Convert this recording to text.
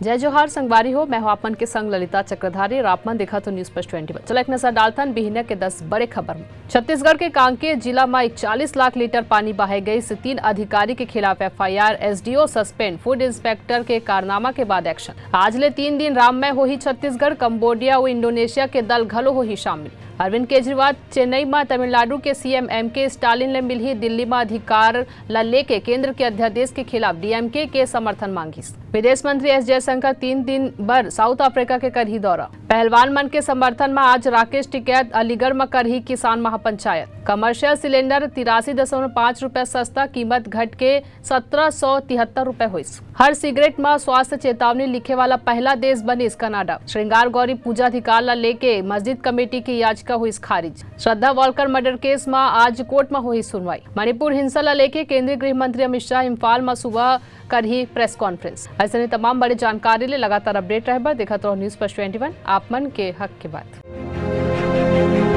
जय जोहार संगवारी हो। मैं हूं आपमन के संग ललिता चक्रधारी और आपमन देखा तो न्यूज प्लस 21। चलो एक नजर डालतन बिहनिया के 10 बड़े खबर में। छत्तीसगढ़ के कांकेर जिला में 41 लाख लीटर पानी बहाई गई से 3 अधिकारी के खिलाफ FIR, SDO suspend, food inspector के कारनामा के बाद एक्शन। आज ले 3 दिन राम में हो ही छत्तीसगढ़, कंबोडिया और इंडोनेशिया के दल घलो हो ही शामिल। अरविंद केजरीवाल चेन्नई में तमिलनाडु के सीएम एमके स्टालिन ले मिली। दिल्ली में अधिकार ला लेके केंद्र के अध्यादेश के खिलाफ डीएमके के समर्थन मांगी। विदेश मंत्री एस जयशंकर 3 दिन बर साउथ अफ्रीका के करही दौरा। पहलवान मन के समर्थन में आज राकेश टिकैत अलीगढ़ में करही किसान महापंचायत। कमर्शियल सिलेंडर 83.5 रुपए सस्ता, कीमत घट के 1773 रुपए हुई। हर सिगरेट में स्वास्थ्य चेतावनी लिखे वाला पहला देश बनी कनाडा। श्रृंगार गौरी पूजा अधिकार ला लेके मस्जिद कमेटी की याचिका हुई खारिज। श्रद्धा वॉलकर मर्डर केस में आज कोर्ट में हुई सुनवाई। मणिपुर हिंसा ला लेके केंद्रीय गृह मंत्री अमित शाह इम्फाल में सुबह करही प्रेस कॉन्फ्रेंस। ऐसे तमाम बड़ी जानकारी ले लगातार अपडेट रहे देखा तो न्यूज प्लस 21 आप मन के हक के बात।